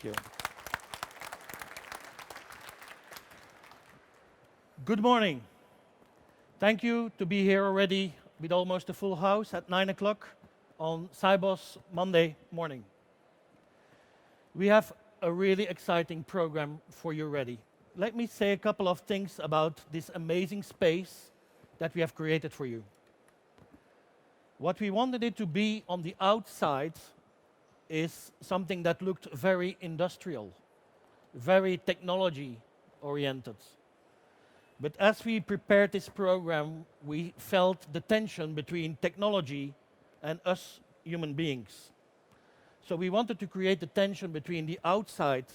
Thank you. Good morning. Thank you to be here already with almost a full house at 9 o'clock on Sibos Monday morning. We have a really exciting program for you ready. Let me say a couple of things about this amazing space that we have created for you. What we wanted it to be on the outside is something that looked very industrial, very technology oriented. But as we prepared this program, we felt the tension between technology and us human beings. So we wanted to create the tension between the outside,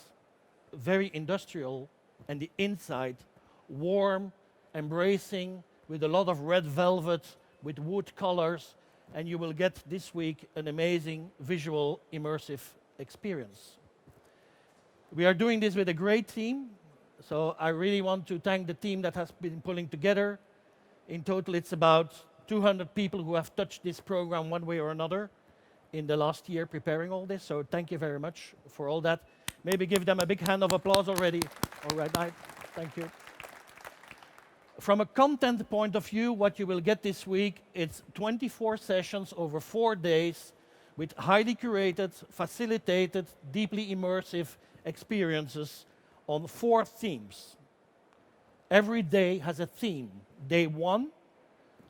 very industrial, and the inside, warm, embracing, with a lot of red velvet, with wood colors, and you will get this week an amazing visual immersive experience. We are doing this with a great team, so I really want to thank the team that has been pulling together. In total, it's about 200 people who have touched this program one way or another in the last year preparing all this, so thank you very much for all that. Maybe give them a big hand of applause already. All right, thank you. From a content point of view, what you will get this week, it's 24 sessions over 4 days with highly curated, facilitated, deeply immersive experiences on 4 themes. Every day has a theme. Day 1,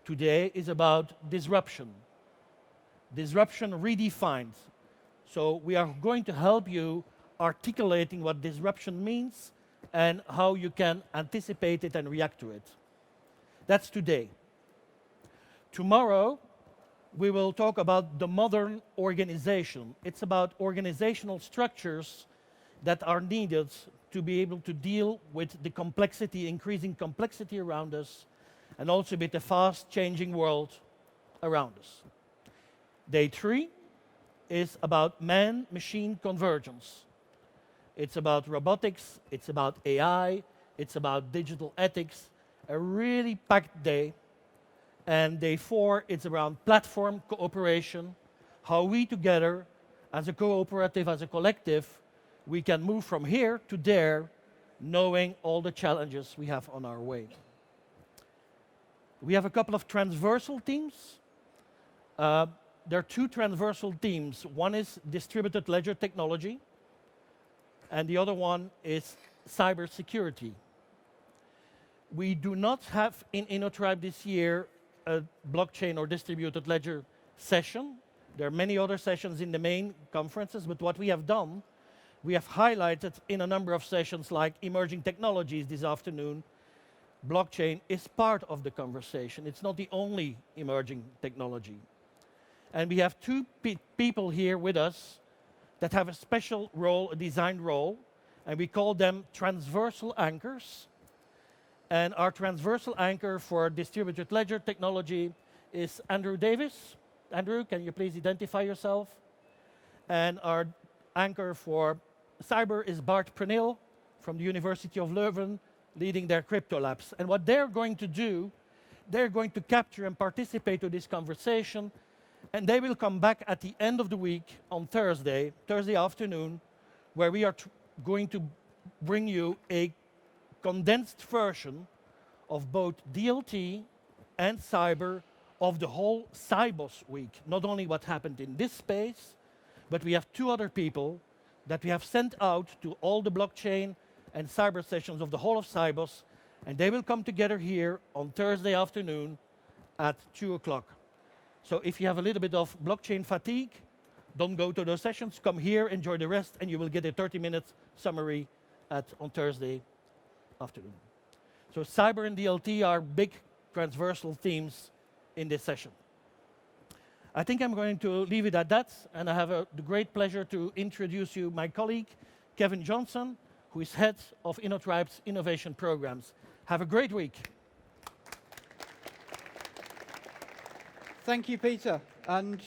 today, is about disruption. Disruption redefined. So we are going to help you articulating what disruption means and how you can anticipate it and react to it. That's today. Tomorrow, we will talk about the modern organization. It's about organizational structures that are needed to be able to deal with the complexity, increasing complexity around us, and also with the fast-changing world around us. Day 3 is about man-machine convergence. It's about robotics, it's about AI, it's about digital ethics, a really packed day. And day 4, it's around platform cooperation, how we together, as a cooperative, as a collective, we can move from here to there, knowing all the challenges we have on our way. We have a couple of transversal themes. There are 2 transversal themes. One is distributed ledger technology, and the other one is cybersecurity. We do not have in Innotribe this year a blockchain or distributed ledger session. There are many other sessions in the main conferences, but what we have done, we have highlighted in a number of sessions like emerging technologies this afternoon. Blockchain is part of the conversation. It's not the only emerging technology. And we have 2 people here with us that have a special role, a designed role, and we call them transversal anchors. And our transversal anchor for distributed ledger technology is Andrew Davis. Andrew, can you please identify yourself? And our anchor for cyber is Bart Preneel from the University of Leuven, leading their crypto labs. And what they're going to do, they're going to capture and participate in this conversation, and they will come back at the end of the week on Thursday afternoon, where we are going to bring you a condensed version of both DLT and cyber of the whole Sibos week. Not only what happened in this space, but we have 2 other people that we have sent out to all the blockchain and cyber sessions of the whole of Sibos, and they will come together here on Thursday afternoon at 2 o'clock. So if you have a little bit of blockchain fatigue, don't go to those sessions, come here, enjoy the rest, and you will get a 30-minute summary on Thursday afternoon. So cyber and DLT are big transversal themes in this session. I think I'm going to leave it at that, and I have the great pleasure to introduce you my colleague, Kevin Johnson, who is head of Innotribe's innovation programs. Have a great week. Thank you, Peter, and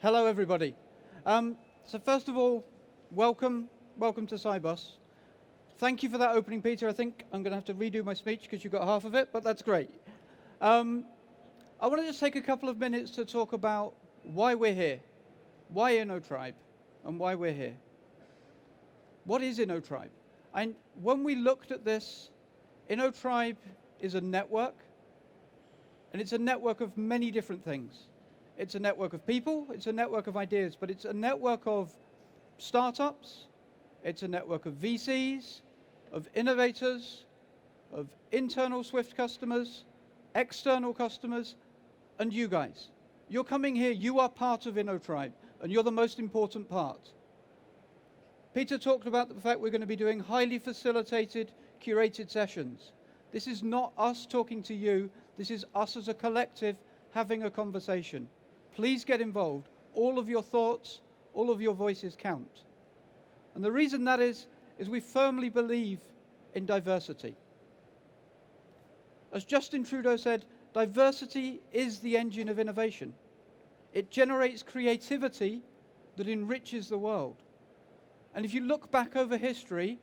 hello, everybody. So first of all, welcome to Sibos. Thank you for that opening, Peter. I think I'm going to have to redo my speech because you got half of it, but that's great. I want to just take a couple of minutes to talk about why we're here, why Innotribe, and why we're here. what is Innotribe? And when we looked at this, Innotribe is a network, and it's a network of many different things. It's a network of people, it's a network of ideas, but it's a network of startups, it's a network of VCs, of innovators, of internal Swift customers, external customers, and you guys. You're coming here, you are part of Innotribe, and you're the most important part. Peter talked about the fact we're going to be doing highly facilitated, curated sessions. This is not us talking to you, this is us as a collective having a conversation. Please get involved. All of your thoughts, all of your voices count. And the reason that is we firmly believe in diversity. As Justin Trudeau said, diversity is the engine of innovation. It generates creativity that enriches the world. And if you look back over history,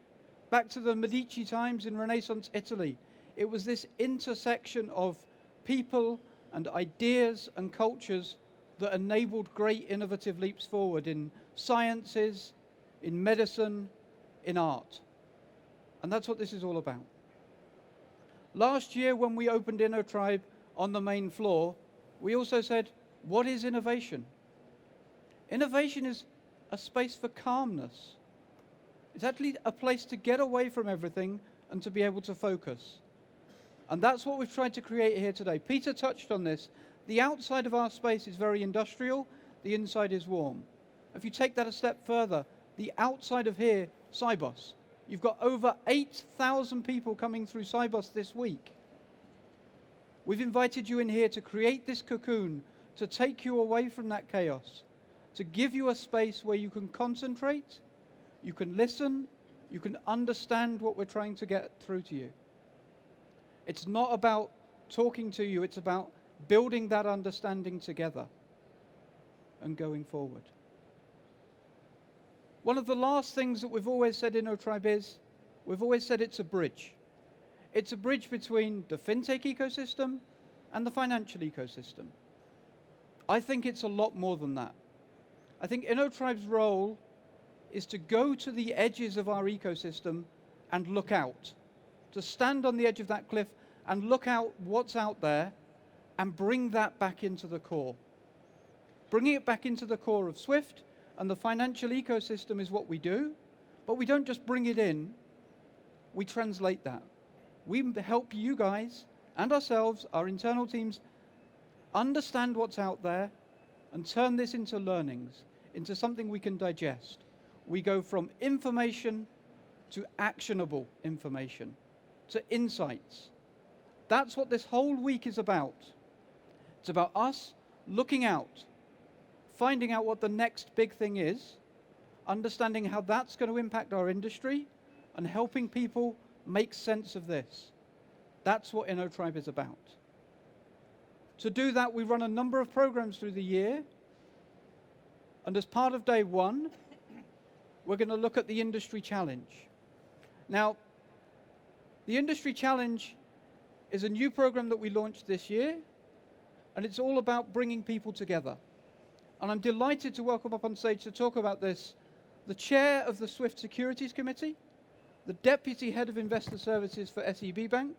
back to the Medici times in Renaissance Italy, it was this intersection of people and ideas and cultures that enabled great innovative leaps forward in sciences, in medicine, in art. And that's what this is all about. Last year, when we opened Innotribe on the main floor, we also said, what is innovation? Innovation is a space for calmness. It's actually a place to get away from everything and to be able to focus. And that's what we've tried to create here today. Peter touched on this. The outside of our space is very industrial, the inside is warm. If you take that a step further, the outside of here, Sibos. You've got over 8,000 people coming through Sibos this week. We've invited you in here to create this cocoon, to take you away from that chaos, to give you a space where you can concentrate, you can listen, you can understand what we're trying to get through to you. It's not about talking to you, it's about building that understanding together and going forward. One of the last things that we've always said in Innotribe is, we've always said it's a bridge. It's a bridge between the fintech ecosystem and the financial ecosystem. I think it's a lot more than that. I think Innotribe's role is to go to the edges of our ecosystem and look out, to stand on the edge of that cliff and look out what's out there and bring that back into the core. Bringing it back into the core of Swift and the financial ecosystem is what we do, but we don't just bring it in, we translate that. We help you guys and ourselves, our internal teams, understand what's out there and turn this into learnings, into something we can digest. We go from information to actionable information, to insights. That's what this whole week is about. It's about us looking out, finding out what the next big thing is, understanding how that's going to impact our industry, and helping people make sense of this. That's what Innotribe is about. To do that, we run a number of programs through the year, and as part of day one, we're going to look at the Industry Challenge. Now, the Industry Challenge is a new program that we launched this year, and it's all about bringing people together. And I'm delighted to welcome up on stage to talk about this the chair of the Swift Securities Committee, the deputy head of investor services for SEB Bank,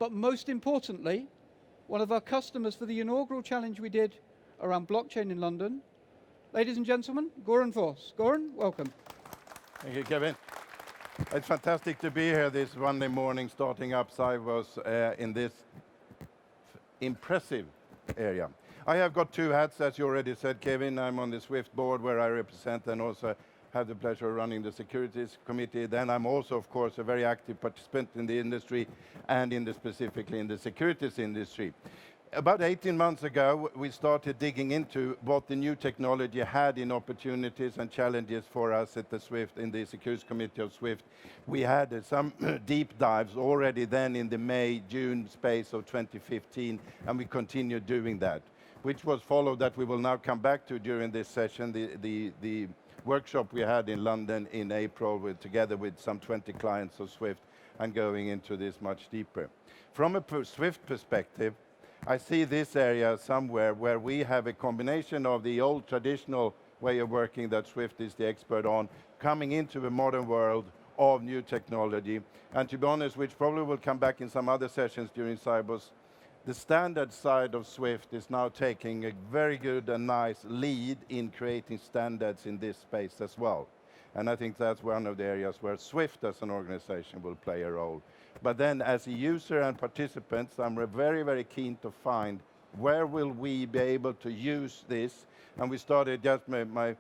but most importantly, one of our customers for the inaugural challenge we did around blockchain in London. Ladies and gentlemen, Goran Vos. Goran, welcome. Thank you, Kevin. It's fantastic to be here this Monday morning, starting up Sibos in this impressive area. I have got two hats, as you already said, Kevin. I'm on the Swift board, where I represent and also have the pleasure of running the Securities Committee. Then I'm also, of course, a very active participant in the industry and specifically in the securities industry. About 18 months ago, we started digging into what the new technology had in opportunities and challenges for us at the Swift, in the Securities Committee of Swift. We had some deep dives already then in the May, June space of 2015, and we continued doing that, which was followed that we will now come back to during this session, the workshop we had in London in April together with some 20 clients of Swift, and going into this much deeper. From a Swift perspective, I see this area somewhere where we have a combination of the old traditional way of working that Swift is the expert on, coming into a modern world of new technology. And to be honest, which probably will come back in some other sessions during Sibos, the standard side of Swift is now taking a very good and nice lead in creating standards in this space as well. And I think that's one of the areas where Swift as an organization will play a role. But then as a user and participants, I'm very, very keen to find where will we be able to use this. And we started, just my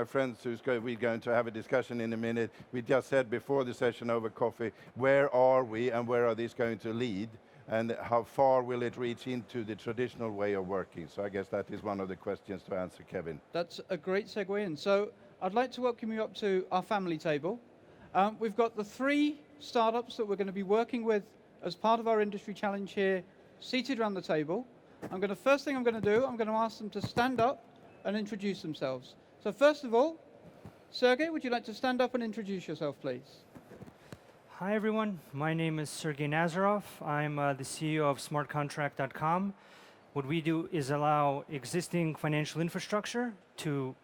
friends we're going to have a discussion in a minute, we just said before the session over coffee, where are we and where are these going to lead? And how far will it reach into the traditional way of working? So I guess that is one of the questions to answer, Kevin. That's a great segue in. So I'd like to welcome you up to our family table. We've got the 3 startups that we're going to be working with as part of our industry challenge here, seated around the table. First thing I'm going to do, I'm going to ask them to stand up and introduce themselves. So first of all, Sergey, would you like to stand up and introduce yourself, please? Hi, everyone. My name is Sergey Nazarov. I'm the CEO of smartcontract.com. What we do is allow existing financial infrastructure to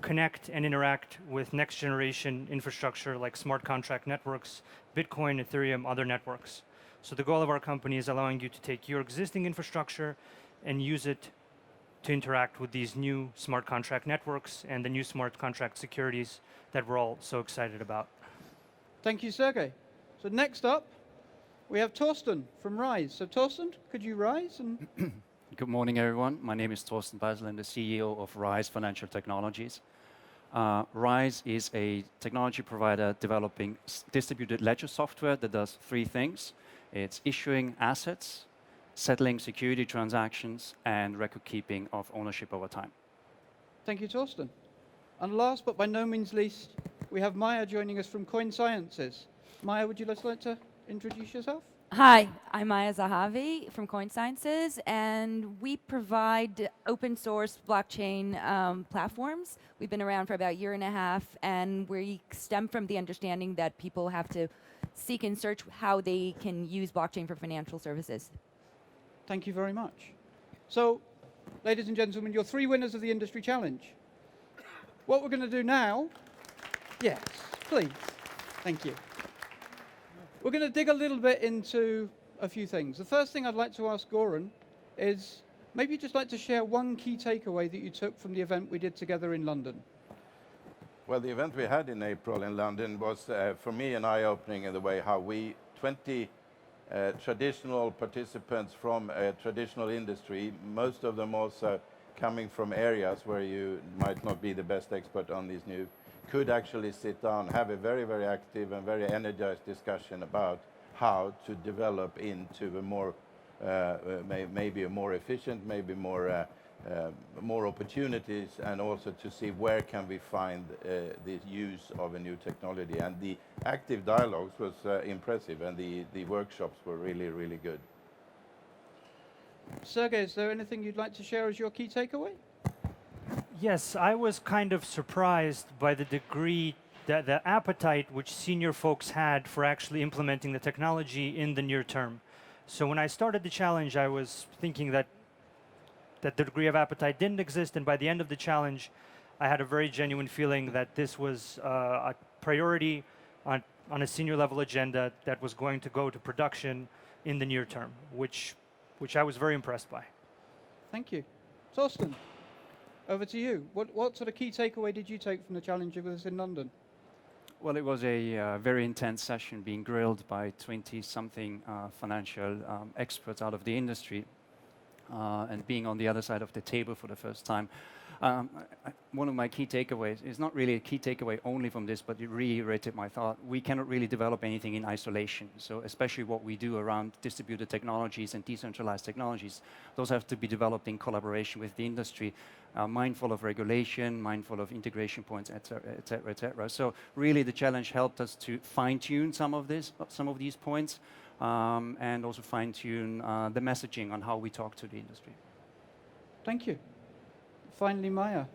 connect and interact with next generation infrastructure like smart contract networks, Bitcoin, Ethereum, other networks. So the goal of our company is allowing you to take your existing infrastructure and use it to interact with these new smart contract networks and the new smart contract securities that we're all so excited about. Thank you, Sergey. So next up, we have Torsten from Rise. So Torsten, could you rise? And Good morning, everyone. My name is Torsten Basel. I'm the CEO of Rise Financial Technologies. Rise is a technology provider developing distributed ledger software that does 3 things. It's issuing assets, settling security transactions, and record keeping of ownership over time. Thank you, Torsten. And last but by no means least, we have Maya joining us from Coin Sciences. Maya, would you like to introduce yourself? Hi, I'm Maya Zahavi from Coin Sciences, and we provide open source blockchain platforms. We've been around for about a year and a half, and we stem from the understanding that people have to seek and search how they can use blockchain for financial services. Thank you very much. So, ladies and gentlemen, your 3 winners of the industry challenge. What we're going to do now, yes, please, thank you. We're going to dig a little bit into a few things. The first thing I'd like to ask Goran is, maybe you'd just like to share one key takeaway that you took from the event we did together in London. Well, the event we had in April in London was, for me, an eye-opening in the way how we, 20 traditional participants from a traditional industry, most of them also coming from areas where you might not be the best expert on these new, could actually sit down, have a very, very active and very energized discussion about how to develop into a more, maybe a more efficient, maybe more opportunities, and also to see where can we find the use of a new technology. And the active dialogues was impressive, and the workshops were really, really good. Sergey, is there anything you'd like to share as your key takeaway? Yes, I was kind of surprised by the degree, the appetite which senior folks had for actually implementing the technology in the near term. So when I started the challenge, I was thinking that the degree of appetite didn't exist, and by the end of the challenge, I had a very genuine feeling that this was a priority on a senior level agenda that was going to go to production in the near term, which I was very impressed by. Thank you. Torsten, over to you. What sort of key takeaway did you take from the challenge with us in London? Well, it was a very intense session, being grilled by 20-something financial experts out of the industry, and being on the other side of the table for the first time. One of my key takeaways is not really a key takeaway only from this, but it reiterated my thought. We cannot really develop anything in isolation. So especially what we do around distributed technologies and decentralized technologies, those have to be developed in collaboration with the industry, mindful of regulation, mindful of integration points, et cetera, et cetera, et cetera. So really the challenge helped us to fine-tune some of these points, and also fine-tune the messaging on how we talk to the industry. Thank you. Finally, Maya.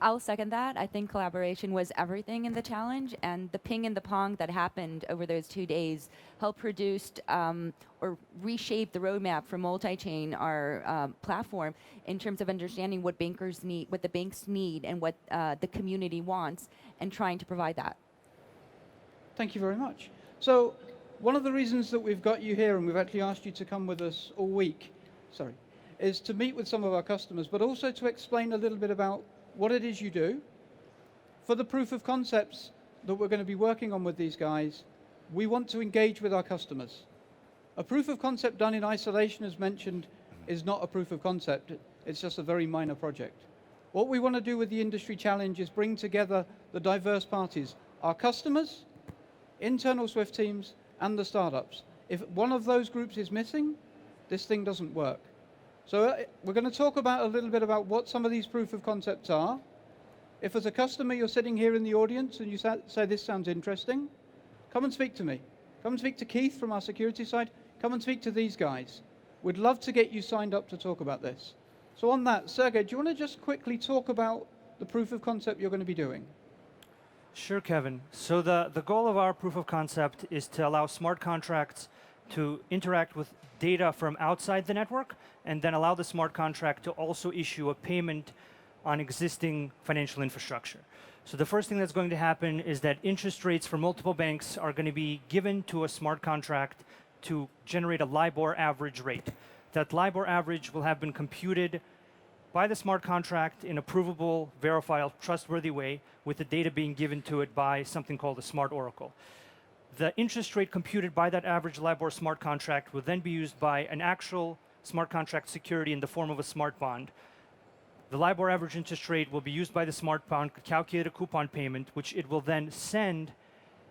I'll second that. I think collaboration was everything in the challenge, and the ping and the pong that happened over those 2 days helped produce or reshape the roadmap for multi-chain, our platform, in terms of understanding what bankers need, what the banks need, and what the community wants, and trying to provide that. Thank you very much. So one of the reasons that we've got you here, and we've actually asked you to come with us all week, is to meet with some of our customers, but also to explain a little bit about what it is you do. For the proof of concepts that we're going to be working on with these guys, we want to engage with our customers. A proof of concept done in isolation, as mentioned, is not a proof of concept. It's just a very minor project. What we want to do with the industry challenge is bring together the diverse parties, our customers, internal Swift teams, and the startups. If one of those groups is missing, this thing doesn't work. So we're going to talk about a little bit about what some of these proof of concepts are. If as a customer you're sitting here in the audience and you say this sounds interesting, come and speak to me. Come and speak to Keith from our security side. Come and speak to these guys. We'd love to get you signed up to talk about this. So on that, Sergey, do you want to just quickly talk about the proof of concept you're going to be doing? Sure, Kevin. So the goal of our proof of concept is to allow smart contracts to interact with data from outside the network, and then allow the smart contract to also issue a payment on existing financial infrastructure. So the first thing that's going to happen is that interest rates for multiple banks are going to be given to a smart contract to generate a LIBOR average rate. That LIBOR average will have been computed by the smart contract in a provable, verifiable, trustworthy way, with the data being given to it by something called a smart oracle. The interest rate computed by that average LIBOR smart contract will then be used by an actual smart contract security in the form of a smart bond. The LIBOR average interest rate will be used by the smart bond to calculate a coupon payment, which it will then send,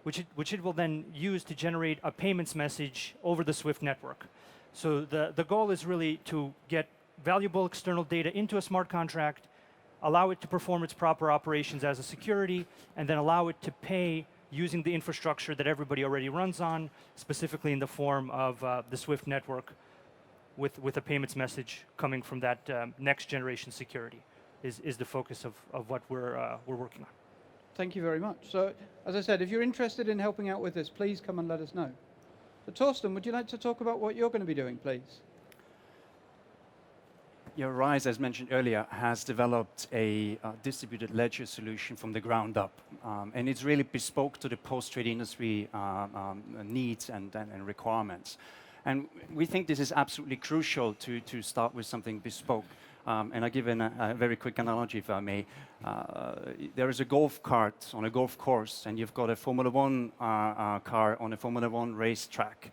which it will then use to generate a payments message over the SWIFT network. So the goal is really to get valuable external data into a smart contract, allow it to perform its proper operations as a security, and then allow it to pay using the infrastructure that everybody already runs on, specifically in the form of the SWIFT network, with a payments message coming from that next generation security is the focus of what we're working on. Thank you very much. So, as I said, if you're interested in helping out with this, please come and let us know. So, Torsten, would you like to talk about what you're going to be doing, please? Yeah, RISE, as mentioned earlier, has developed a distributed ledger solution from the ground up. And it's really bespoke to the post-trade industry needs and requirements. And we think this is absolutely crucial to start with something bespoke. And I'll give a very quick analogy, if I may. There is a golf cart on a golf course, and you've got a Formula One car on a Formula One racetrack.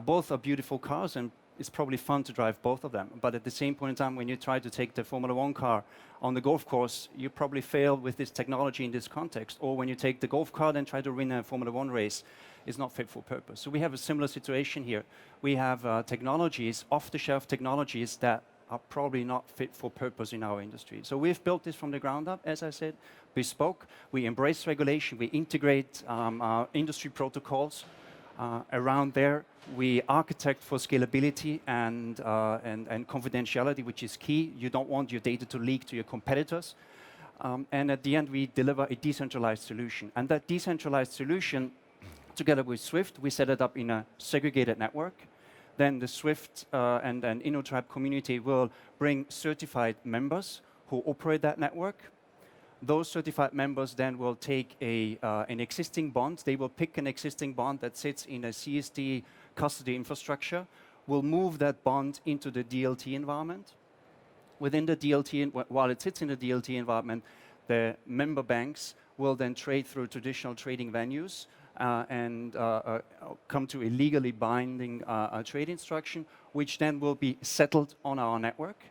Both are beautiful cars, and it's probably fun to drive both of them. But at the same point in time, when you try to take the Formula One car on the golf course, you probably fail with this technology in this context. Or when you take the golf cart and try to win a Formula One race, it's not fit for purpose. So we have a similar situation here. We have technologies, off-the-shelf technologies, that are probably not fit for purpose in our industry. So we've built this from the ground up, as I said, bespoke. We embrace regulation. We integrate industry protocols around there. We architect for scalability and confidentiality, which is key. You don't want your data to leak to your competitors. And at the end, we deliver a decentralized solution. And that decentralized solution, together with Swift, we set it up in a segregated network. Then the Swift and Innotribe community will bring certified members who operate that network. Those certified members then will take an existing bond. They will pick an existing bond that sits in a CSD custody infrastructure. We'll move that bond into the DLT environment. Within the DLT, while it sits in the DLT environment, the member banks will then trade through traditional trading venues and come to a legally binding trade instruction, which then will be settled on our network.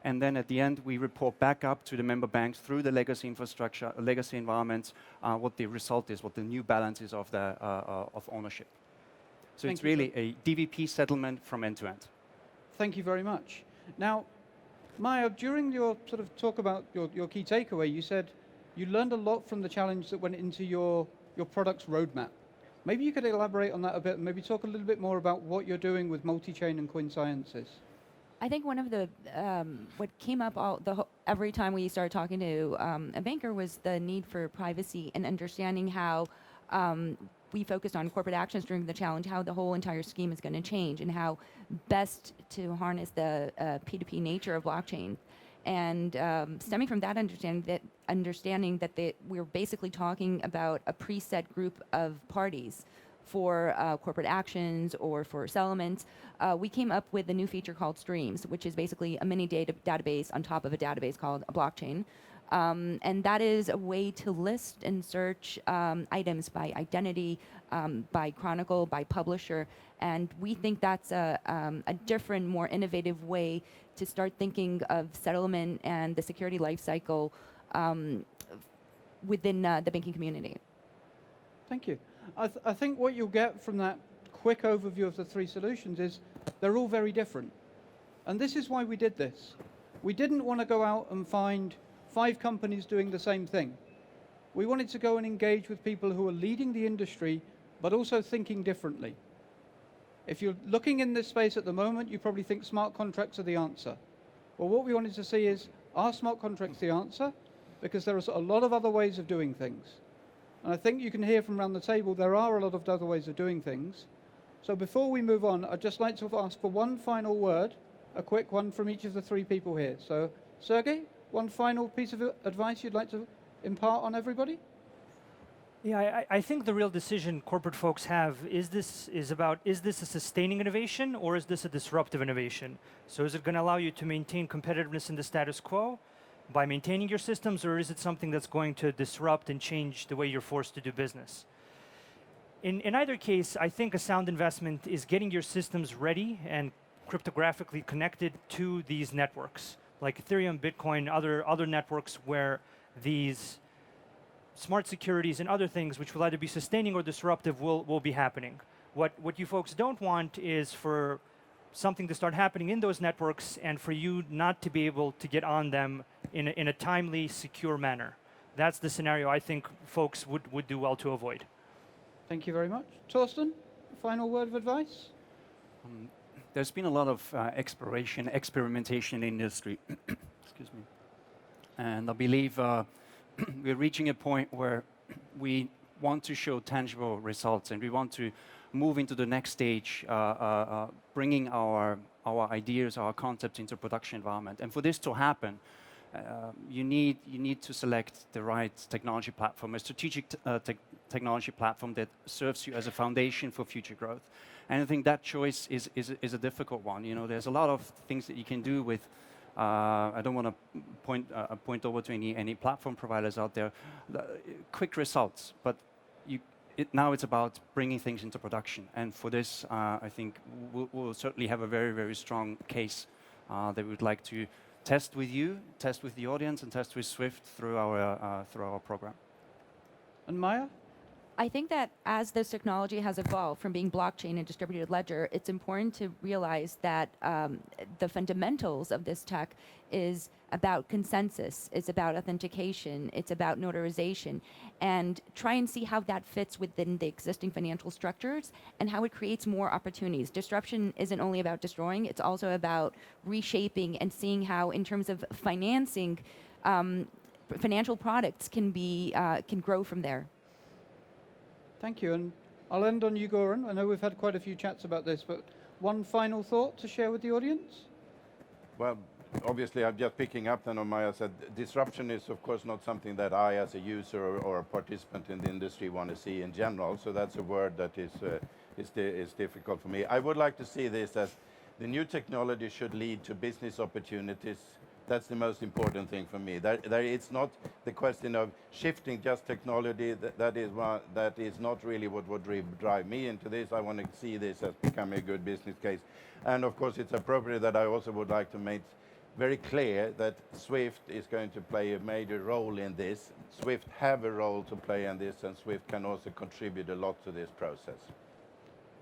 And then at the end, we report back up to the member banks through the legacy infrastructure, legacy environments, what the result is, what the new balance is of ownership. So it's really a DVP settlement from end to end. Thank you very much. Now, Maya, during your sort of talk about your key takeaway, you said you learned a lot from the challenge that went into your product's roadmap. Maybe you could elaborate on that a bit and maybe talk a little bit more about what you're doing with multi-chain and coin sciences. I think one of the what came up every time we started talking to a banker was the need for privacy and understanding how we focused on corporate actions during the challenge, how the whole entire scheme is going to change, and how best to harness the P2P nature of blockchain. And stemming from that understanding that we're basically talking about a preset group of parties for corporate actions or for settlements, we came up with a new feature called Streams, which is basically a mini database on top of a database called a blockchain. And that is a way to list and search items by identity, by chronicle, by publisher. And we think that's a different, more innovative way to start thinking of settlement and the security lifecycle within the banking community. Thank you. I think what you'll get from that quick overview of the three solutions is they're all very different. And this is why we did this. We didn't want to go out and find 5 companies doing the same thing. We wanted to go and engage with people who are leading the industry, but also thinking differently. If you're looking in this space at the moment, you probably think smart contracts are the answer. Well, what we wanted to see is, are smart contracts the answer? Because there are a lot of other ways of doing things. And I think you can hear from around the table, there are a lot of other ways of doing things. So before we move on, I'd just like to ask for one final word, a quick one from each of the 3 people here. So, Sergey, one final piece of advice you'd like to impart on everybody? Yeah, I think the real decision corporate folks have is this a sustaining innovation or is this a disruptive innovation? So is it going to allow you to maintain competitiveness in the status quo by maintaining your systems, or is it something that's going to disrupt and change the way you're forced to do business? In either case, I think a sound investment is getting your systems ready and cryptographically connected to these networks, like Ethereum, Bitcoin, other networks where these smart securities and other things, which will either be sustaining or disruptive, will be happening. What you folks don't want is for something to start happening in those networks and for you not to be able to get on them in a timely, secure manner. That's the scenario I think folks would do well to avoid. Thank you very much. Torsten, final word of advice? There's been a lot of experimentation in the industry. Excuse me. And I believe we're reaching a point where we want to show tangible results and we want to move into the next stage, bringing our ideas, our concepts into production environment. And for this to happen, you need to select the right technology platform, a strategic technology platform that serves you as a foundation for future growth. And I think that choice is a difficult one. You know, there's a lot of things that you can do with. I don't want to point over to any platform providers out there. Quick results, but now it's about bringing things into production. And for this, I think we'll certainly have a very, very strong case that we would like to test with you, test with the audience, and test with Swift through our program. And Maya? I think that as this technology has evolved from being blockchain and distributed ledger, it's important to realize that the fundamentals of this tech is about consensus, it's about authentication, it's about notarization, and try and see how that fits within the existing financial structures and how it creates more opportunities. Disruption isn't only about destroying, it's also about reshaping and seeing how, in terms of financing, financial products can grow from there. Thank you, and I'll end on you, Goran. I know we've had quite a few chats about this, but one final thought to share with the audience? Well, obviously, I'm just picking up then on Maya said, disruption is, of course, not something that I, as a user or a participant in the industry, want to see in general. So that's a word that is difficult for me. I would like to see this as the new technology should lead to business opportunities. That's the most important thing for me. It's not the question of shifting just technology. That is not really what would drive me into this. I want to see this as becoming a good business case. And of course, it's appropriate that I also would like to make very clear that Swift is going to play a major role in this. Swift have a role to play in this, and Swift can also contribute a lot to this process.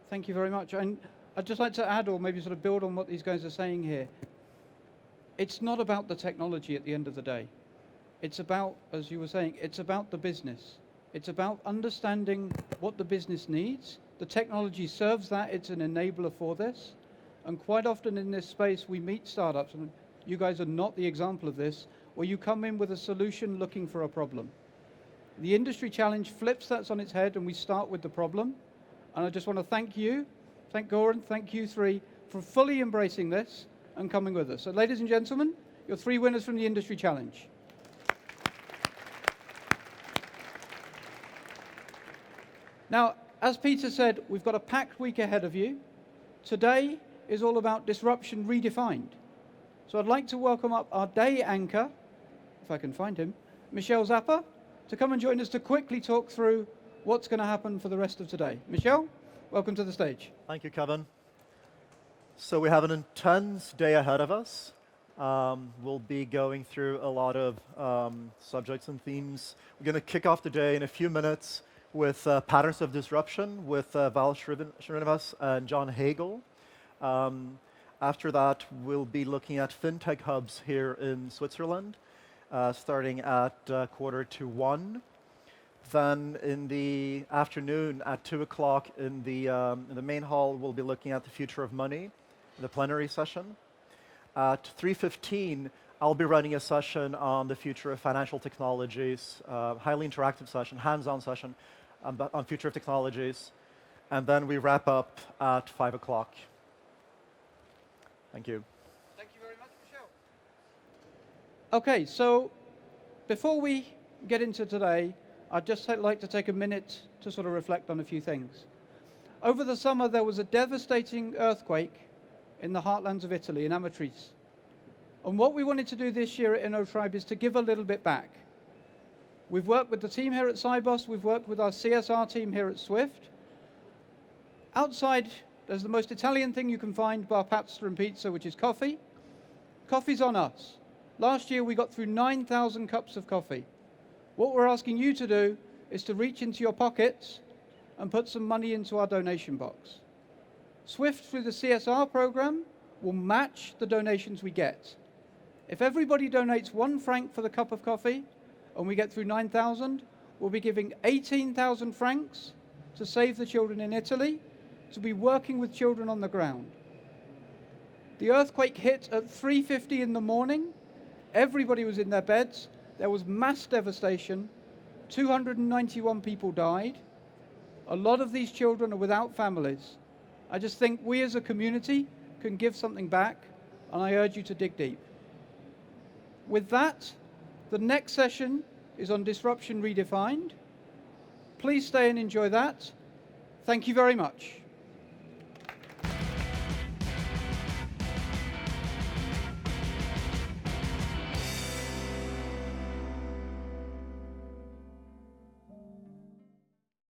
Thank you very much. And I'd just like to add, or maybe sort of build on what these guys are saying here. It's not about the technology at the end of the day. It's about, as you were saying, it's about the business. It's about understanding what the business needs. The technology serves that. It's an enabler for this. And quite often in this space, we meet startups, and you guys are not the example of this, where you come in with a solution looking for a problem. The industry challenge flips that on its head, and we start with the problem. And I just want to thank you, thank Goran, thank you three for fully embracing this and coming with us. So ladies and gentlemen, your 3 winners from the industry challenge. Now, as Peter said, we've got a packed week ahead of you. Today is all about disruption redefined. So I'd like to welcome up our day anchor, if I can find him, Michel Zappa, to come and join us to quickly talk through what's going to happen for the rest of today. Michel, welcome to the stage. Thank you, Kevin. So we have an intense day ahead of us. We'll be going through a lot of subjects and themes. We're going to kick off the day in a few minutes with patterns of disruption with Val Srinivas and John Hagel. After that, we'll be looking at fintech hubs here in Switzerland, starting at 1:45. Then in the afternoon at 2 o'clock in the main hall, we'll be looking at the future of money, the plenary session. At 3:15, I'll be running a session on the future of financial technologies, highly interactive session, hands-on session on future of technologies. And then we wrap up at 5 o'clock. Thank you. Thank you very much, Michel. Okay, so before we get into today, I'd just like to take a minute to sort of reflect on a few things. Over the summer, there was a devastating earthquake in the heartlands of Italy, in Amatrice. And what we wanted to do this year at Innotribe is to give a little bit back. We've worked with the team here at Sibos, we've worked with our CSR team here at Swift. Outside, there's the most Italian thing you can find, bar pasta and pizza, which is coffee. Coffee's on us. Last year, we got through 9,000 cups of coffee. What we're asking you to do is to reach into your pockets and put some money into our donation box. Swift, through the CSR program, will match the donations we get. If everybody donates 1 franc for the cup of coffee, and we get through 9,000, we'll be giving 18,000 francs to save the children in Italy, to be working with children on the ground. The earthquake hit at 3:50 in the morning. Everybody was in their beds. There was mass devastation. 291 people died. A lot of these children are without families. I just think we as a community can give something back, and I urge you to dig deep. With that, the next session is on disruption redefined. Please stay and enjoy that. Thank you very much.